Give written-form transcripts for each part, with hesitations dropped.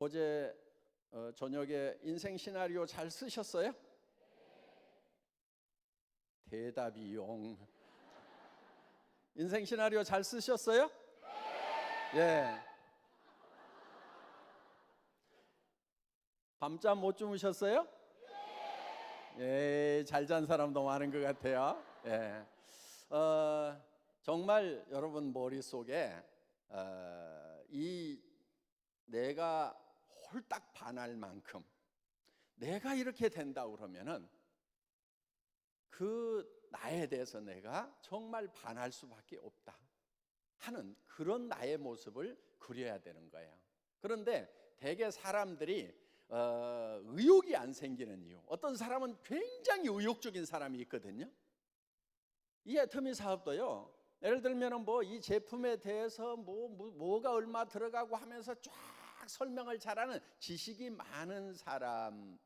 어제 저녁에 인생 시나리오 잘 쓰셨어요? 대답이 용. 인생 시나리오 잘 쓰셨어요? 예. 밤잠 못 주무셨어요? 예, 잘 잔 사람도 많은 것 같아요. 예. 정말 여러분 머릿속에 이 내가 홀딱 반할 만큼 내가 이렇게 된다 그러면은 그 나에 대해서 내가 정말 반할 수밖에 없다 하는 그런 나의 모습을 그려야 되는 거예요. 그런데 대개 사람들이 의욕이 안 생기는 이유, 어떤 사람은 굉장히 의욕적인 사람이 있거든요. 이 애터미 사업도요, 예를 들면 뭐 이 제품에 대해서 뭐가 얼마 들어가고 하면서 쫙 설명을 잘하는 지식이 많은 사람하고,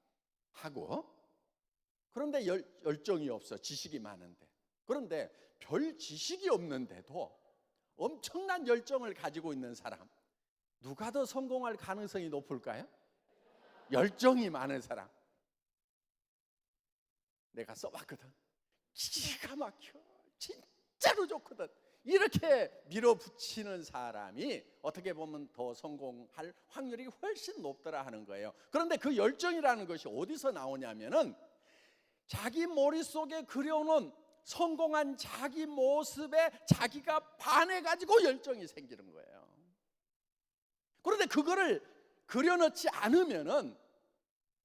그런데 열정이 없어. 지식이 많은데. 그런데 별 지식이 없는데도 엄청난 열정을 가지고 있는 사람, 누가 더 성공할 가능성이 높을까요? 열정이 많은 사람. 내가 써봤거든. 기가 막혀. 진짜로 좋거든. 이렇게 밀어붙이는 사람이 어떻게 보면 더 성공할 확률이 훨씬 높더라 하는 거예요. 그런데 그 열정이라는 것이 어디서 나오냐면은 자기 머릿속에 그려놓은 성공한 자기 모습에 자기가 반해가지고 열정이 생기는 거예요. 그런데 그거를 그려놓지 않으면은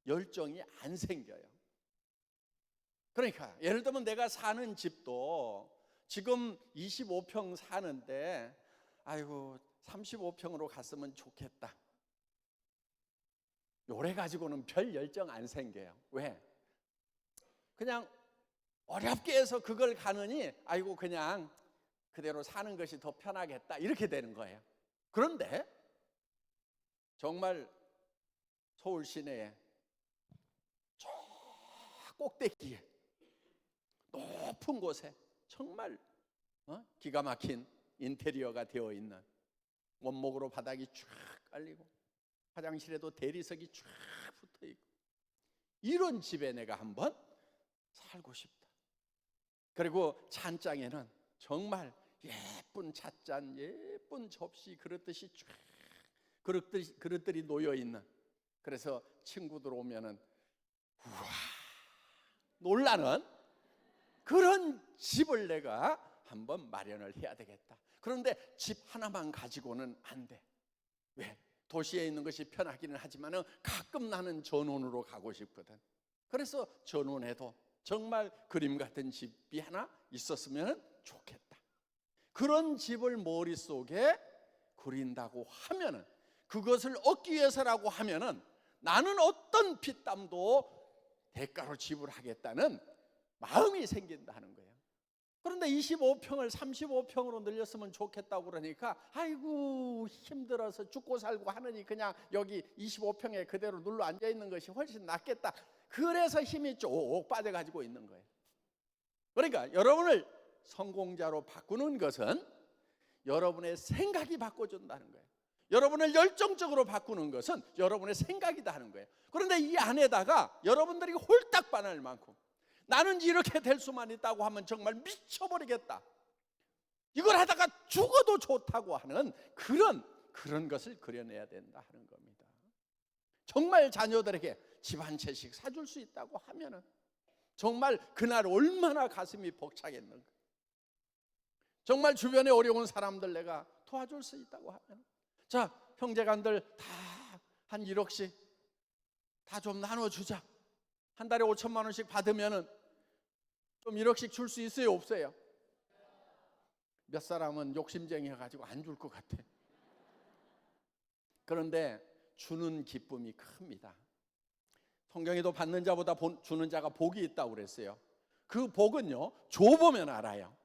열정이 안 생겨요. 그러니까 예를 들면 내가 사는 집도 지금 25평 사는데 아이고 35평으로 갔으면 좋겠다. 요래 가지고는 별 열정 안 생겨요. 왜? 그냥 어렵게 해서 그걸 가느니 아이고 그냥 그대로 사는 것이 더 편하겠다 이렇게 되는 거예요. 그런데 정말 서울 시내에 저 꼭대기에 높은 곳에 정말 기가 막힌 인테리어가 되어 있는, 원목으로 바닥이 쫙 깔리고 화장실에도 대리석이 쫙 붙어 있고, 이런 집에 내가 한번 살고 싶다. 그리고 찬장에는 정말 예쁜 찻잔, 예쁜 접시, 그릇듯이 쫙 그릇들이 놓여 있는, 그래서 친구들 오면은 우와 놀라는 그런 집을 내가 한번 마련을 해야 되겠다. 그런데 집 하나만 가지고는 안 돼. 왜? 도시에 있는 것이 편하기는 하지만 가끔 나는 전원으로 가고 싶거든. 그래서 전원에도 정말 그림 같은 집이 하나 있었으면 좋겠다. 그런 집을 머릿속에 그린다고 하면은, 그것을 얻기 위해서라고 하면은 나는 어떤 피땀도 대가로 지불하겠다는 마음이 생긴다는 거예요. 그런데 25평을 35평으로 늘렸으면 좋겠다고 그러니까 아이고 힘들어서 죽고 살고 하느니 그냥 여기 25평에 그대로 눌러 앉아 있는 것이 훨씬 낫겠다. 그래서 힘이 쭉 빠져가지고 있는 거예요. 그러니까 여러분을 성공자로 바꾸는 것은 여러분의 생각이 바꿔준다는 거예요. 여러분을 열정적으로 바꾸는 것은 여러분의 생각이다 하는 거예요. 그런데 이 안에다가 여러분들이 홀딱 반할 만큼 나는 이렇게 될 수만 있다고 하면 정말 미쳐버리겠다, 이걸 하다가 죽어도 좋다고 하는 그런 것을 그려내야 된다 하는 겁니다. 정말 자녀들에게 집 한 채씩 사줄 수 있다고 하면은 정말 그날 얼마나 가슴이 벅차겠는가. 정말 주변에 어려운 사람들 내가 도와줄 수 있다고 하면, 자 형제간들 다 한 1억씩 다 좀 나눠주자. 한 달에 5천만 원씩 받으면은 좀 1억씩 줄 수 있어요, 없어요? 몇 사람은 욕심쟁이 해가지고 안 줄 것 같아. 그런데 주는 기쁨이 큽니다. 성경에도 받는 자보다 주는 자가 복이 있다고 그랬어요. 그 복은요, 줘보면 알아요.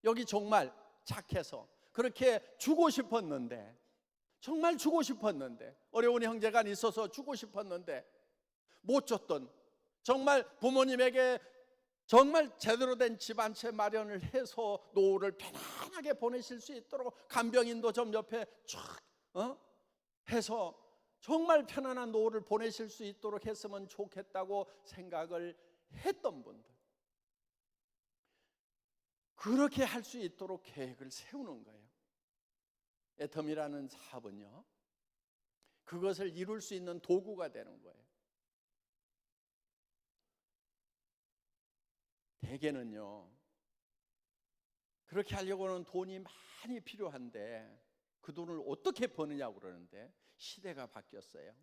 여기 정말 착해서 그렇게 주고 싶었는데, 정말 주고 싶었는데, 어려운 형제가 있어서 주고 싶었는데 못 줬던, 정말 부모님에게 정말 제대로 된 집 한 채 마련을 해서 노후를 편안하게 보내실 수 있도록 간병인도 좀 옆에 쫙 해서 정말 편안한 노후를 보내실 수 있도록 했으면 좋겠다고 생각을 했던 분들, 그렇게 할 수 있도록 계획을 세우는 거예요. 애텀이라는 사업은요, 그것을 이룰 수 있는 도구가 되는 거예요. 대개는요, 그렇게 하려고는 돈이 많이 필요한데 그 돈을 어떻게 버느냐고 그러는데, 시대가 바뀌었어요.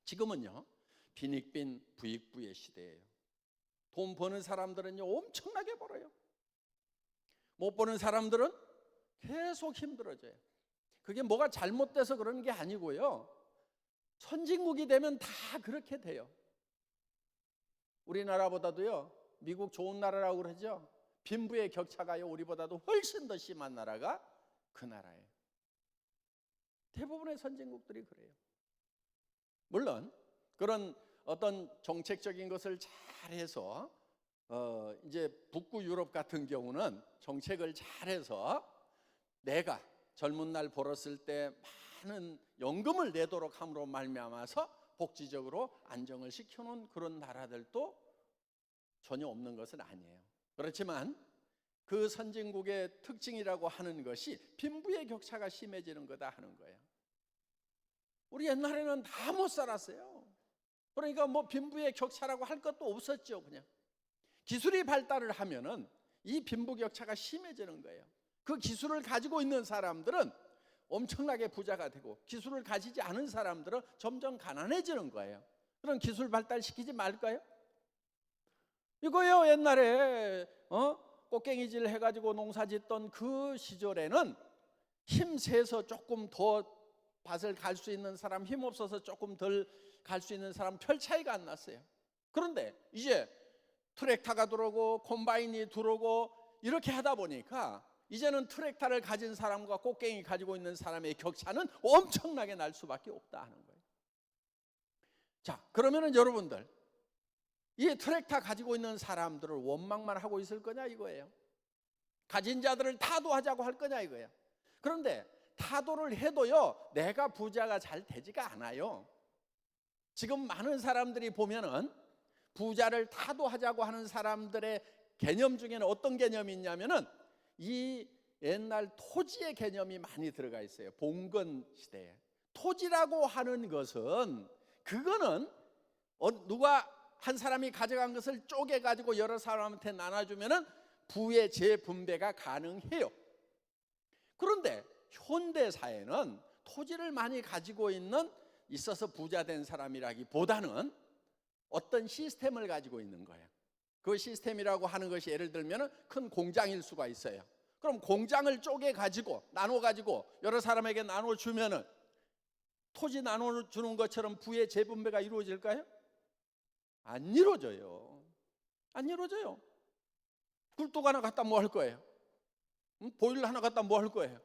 지금은요, 빈익빈 부익부의 시대예요. 돈 버는 사람들은요 엄청나게 벌어요. 못 버는 사람들은 계속 힘들어져요. 그게 뭐가 잘못돼서 그러는 게 아니고요, 선진국이 되면 다 그렇게 돼요. 우리나라보다도요, 미국 좋은 나라라고 그러죠. 빈부의 격차가요 우리보다도 훨씬 더 심한 나라가 그 나라예요. 대부분의 선진국들이 그래요. 물론 그런 어떤 정책적인 것을 잘해서 이제 북부 유럽 같은 경우는 정책을 잘해서 내가 젊은 날 벌었을 때 많은 연금을 내도록 함으로 말미암아서 복지적으로 안정을 시켜놓은 그런 나라들도 전혀 없는 것은 아니에요. 그렇지만 그 선진국의 특징이라고 하는 것이 빈부의 격차가 심해지는 거다 하는 거예요. 우리 옛날에는 다 못 살았어요. 그러니까 뭐 빈부의 격차라고 할 것도 없었죠. 그냥 기술이 발달을 하면은 이 빈부 격차가 심해지는 거예요. 그 기술을 가지고 있는 사람들은 엄청나게 부자가 되고, 기술을 가지지 않은 사람들은 점점 가난해지는 거예요. 그럼 기술 발달시키지 말까요? 이거요, 옛날에 꽃갱이질 해가지고 농사 짓던 그 시절에는 힘세서 조금 더 밭을 갈 수 있는 사람, 힘없어서 조금 덜 갈 수 있는 사람 별 차이가 안 났어요. 그런데 이제 트랙터가 들어오고 콤바인이 들어오고 이렇게 하다 보니까 이제는 트랙터를 가진 사람과 꽃갱이 가지고 있는 사람의 격차는 엄청나게 날 수밖에 없다 하는 거예요. 자, 그러면은 여러분들, 이 트랙터 가지고 있는 사람들을 원망만 하고 있을 거냐 이거예요. 가진 자들을 타도하자고 할 거냐 이거예요. 그런데 타도를 해도요, 내가 부자가 잘 되지가 않아요. 지금 많은 사람들이 보면은 부자를 타도하자고 하는 사람들의 개념 중에는 어떤 개념이 있냐면은 이 옛날 토지의 개념이 많이 들어가 있어요. 봉건 시대에 토지라고 하는 것은, 그거는 누가 한 사람이 가져간 것을 쪼개 가지고 여러 사람한테 나눠주면은 부의 재분배가 가능해요. 그런데 현대 사회는 토지를 많이 가지고 있어서 부자 된 사람이라기보다는 어떤 시스템을 가지고 있는 거예요. 그 시스템이라고 하는 것이 예를 들면 큰 공장일 수가 있어요. 그럼 공장을 쪼개 가지고 나눠 가지고 여러 사람에게 나눠 주면은 토지 나눠 주는 것처럼 부의 재분배가 이루어질까요? 안 이루어져요. 안 이루어져요. 굴뚝 하나 갖다 뭐 할 거예요? 보일러 하나 갖다 뭐 할 거예요?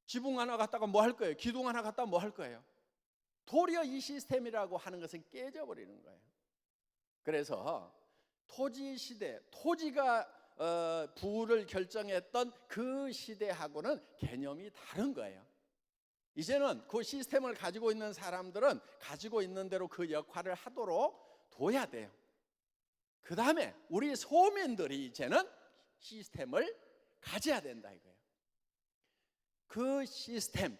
지붕 하나 갖다가 뭐 할 거예요? 기둥 하나 갖다 뭐 할 거예요? 도리어 이 시스템이라고 하는 것은 깨져버리는 거예요. 그래서 토지 시대, 토지가 부를 결정했던 그 시대하고는 개념이 다른 거예요. 이제는 그 시스템을 가지고 있는 사람들은 가지고 있는 대로 그 역할을 하도록 둬야 돼요. 그 다음에 우리 소민들이 이제는 시스템을 가져야 된다 이거예요. 그 시스템,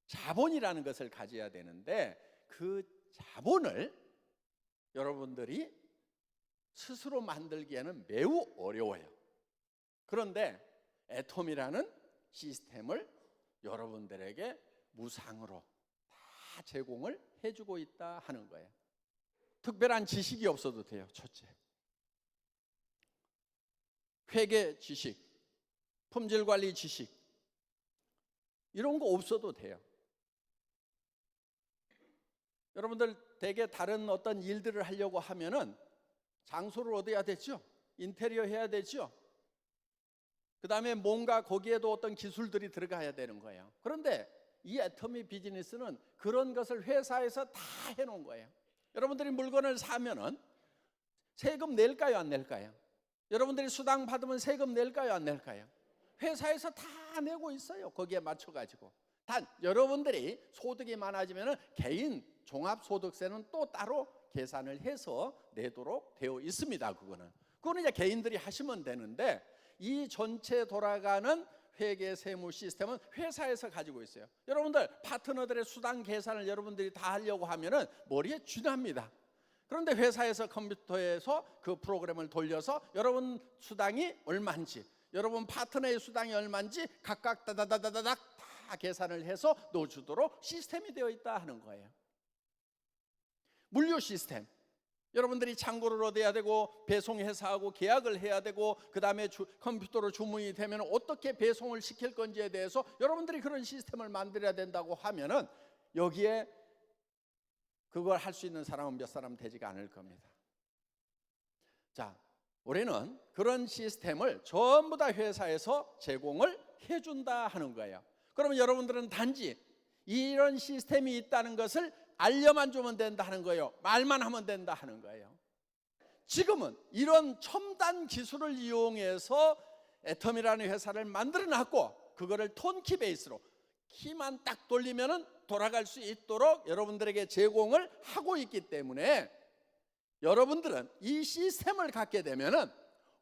자본이라는 것을 가져야 되는데 그 자본을 여러분들이 스스로 만들기에는 매우 어려워요. 그런데 애톰이라는 시스템을 여러분들에게 무상으로 다 제공을 해주고 있다 하는 거예요. 특별한 지식이 없어도 돼요. 첫째, 회계 지식, 품질관리 지식, 이런 거 없어도 돼요. 여러분들 대개 다른 어떤 일들을 하려고 하면은 장소를 얻어야 되죠. 인테리어 해야 되죠. 그 다음에 뭔가 거기에도 어떤 기술들이 들어가야 되는 거예요. 그런데 이 애터미 비즈니스는 그런 것을 회사에서 다 해놓은 거예요. 여러분들이 물건을 사면은 세금 낼까요, 안 낼까요? 여러분들이 수당 받으면 세금 낼까요, 안 낼까요? 회사에서 다 내고 있어요. 거기에 맞춰가지고. 단 여러분들이 소득이 많아지면 개인 종합소득세는 또 따로 계산을 해서 내도록 되어 있습니다. 그거는 이제 개인들이 하시면 되는데, 이 전체 돌아가는 회계 세무 시스템은 회사에서 가지고 있어요. 여러분들 파트너들의 수당 계산을 여러분들이 다 하려고 하면은 머리에 쥐납니다. 그런데 회사에서 컴퓨터에서 그 프로그램을 돌려서 여러분 수당이 얼마인지, 여러분 파트너의 수당이 얼마인지 각각 다다다다닥 다 계산을 해서 넣어주도록 시스템이 되어 있다 하는 거예요. 물류 시스템, 여러분들이 창고를 얻어야 되고 배송회사하고 계약을 해야 되고 그 다음에 컴퓨터로 주문이 되면 어떻게 배송을 시킬 건지에 대해서 여러분들이 그런 시스템을 만들어야 된다고 하면은 여기에 그걸 할 수 있는 사람은 몇 사람 되지가 않을 겁니다. 자, 우리는 그런 시스템을 전부 다 회사에서 제공을 해준다 하는 거예요. 그러면 여러분들은 단지 이런 시스템이 있다는 것을 알려만 주면 된다 하는 거예요. 말만 하면 된다 하는 거예요. 지금은 이런 첨단 기술을 이용해서 애텀이라는 회사를 만들어 놨고, 그거를 톤키 베이스로 키만 딱 돌리면은 돌아갈 수 있도록 여러분들에게 제공을 하고 있기 때문에, 여러분들은 이 시스템을 갖게 되면은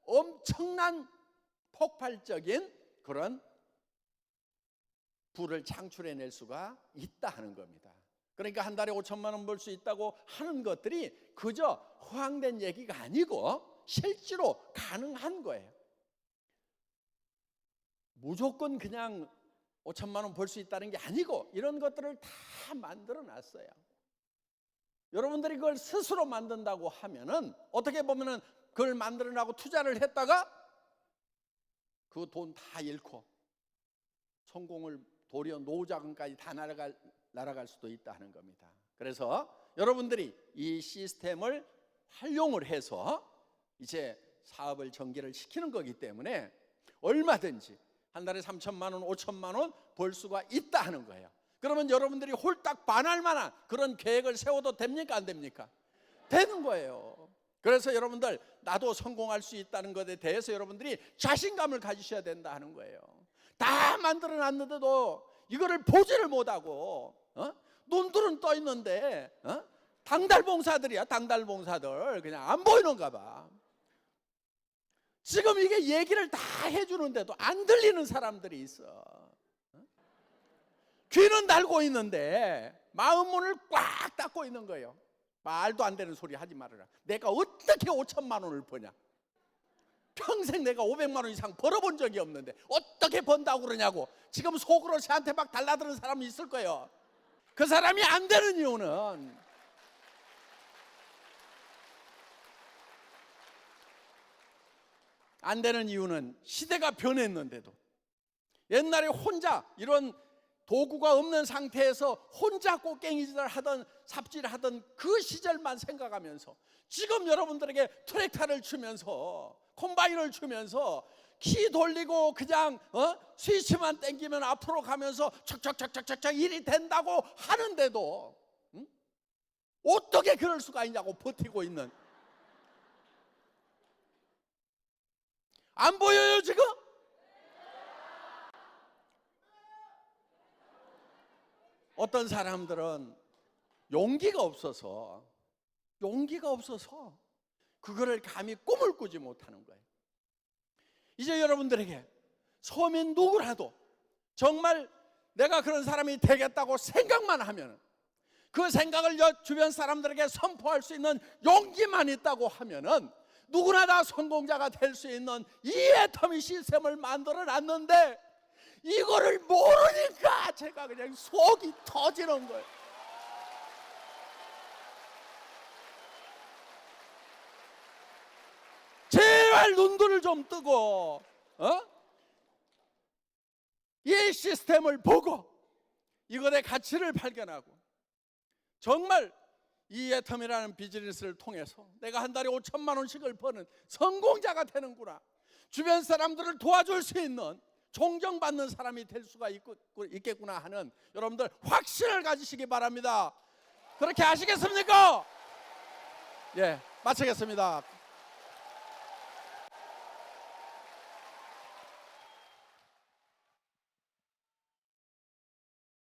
엄청난 폭발적인 그런 부를 창출해낼 수가 있다 하는 겁니다. 그러니까 한 달에 5천만 원 벌 수 있다고 하는 것들이 그저 허황된 얘기가 아니고 실제로 가능한 거예요. 무조건 그냥 5천만 원 벌 수 있다는 게 아니고 이런 것들을 다 만들어 놨어요. 여러분들이 그걸 스스로 만든다고 하면은 어떻게 보면은 그걸 만들어 놔고 투자를 했다가 그 돈 다 잃고 성공을 도리어 노후자금까지 다 날아갈 수도 있다 하는 겁니다. 그래서 여러분들이 이 시스템을 활용을 해서 이제 사업을 전개를 시키는 거기 때문에 얼마든지 한 달에 3천만 원, 5천만 원 벌 수가 있다 하는 거예요. 그러면 여러분들이 홀딱 반할 만한 그런 계획을 세워도 됩니까? 안 됩니까? 되는 거예요. 그래서 여러분들 나도 성공할 수 있다는 것에 대해서 여러분들이 자신감을 가지셔야 된다 하는 거예요. 다 만들어 놨는데도 이거를 보지를 못하고 눈들은 떠 있는데 당달봉사들이야. 당달봉사들 그냥 안 보이는가 봐. 지금 이게 얘기를 다 해주는데도 안 들리는 사람들이 있어. 귀는 달고 있는데 마음 문을 꽉 닫고 있는 거예요. 말도 안 되는 소리 하지 말아라. 내가 어떻게 5천만 원을 버냐? 평생 내가 500만 원 이상 벌어본 적이 없는데 어떻게 번다고 그러냐고 지금 속으로 저한테 막 달라드는 사람이 있을 거예요. 그 사람이 안 되는 이유는 시대가 변했는데도 옛날에 혼자 이런 도구가 없는 상태에서 혼자 꽃갱이질을 하던 삽질을 하던 그 시절만 생각하면서 지금 여러분들에게 트랙터를 주면서 콤바인을 주면서 키 돌리고 그냥 스위치만 당기면 앞으로 가면서 척척척척척 일이 된다고 하는데도 어떻게 그럴 수가 있냐고 버티고 있는, 안 보여요 지금? 어떤 사람들은 용기가 없어서 그거를 감히 꿈을 꾸지 못하는 거예요. 이제 여러분들에게 서민 누구라도 정말 내가 그런 사람이 되겠다고 생각만 하면, 그 생각을 주변 사람들에게 선포할 수 있는 용기만 있다고 하면은 누구나 다 성공자가 될 수 있는 이 애터미 시스템을 만들어 놨는데 이거를 모르니까 제가 그냥 속이 터지는 거예요. 제발 눈들을 좀 뜨고 이 시스템을 보고 이것의 가치를 발견하고 정말 이 애텀이라는 비즈니스를 통해서 내가 한 달에 5천만 원씩을 버는 성공자가 되는구나, 주변 사람들을 도와줄 수 있는 존경받는 사람이 될 수가 있겠구나 하는 여러분들 확신을 가지시기 바랍니다. 그렇게 아시겠습니까? 예, 마치겠습니다.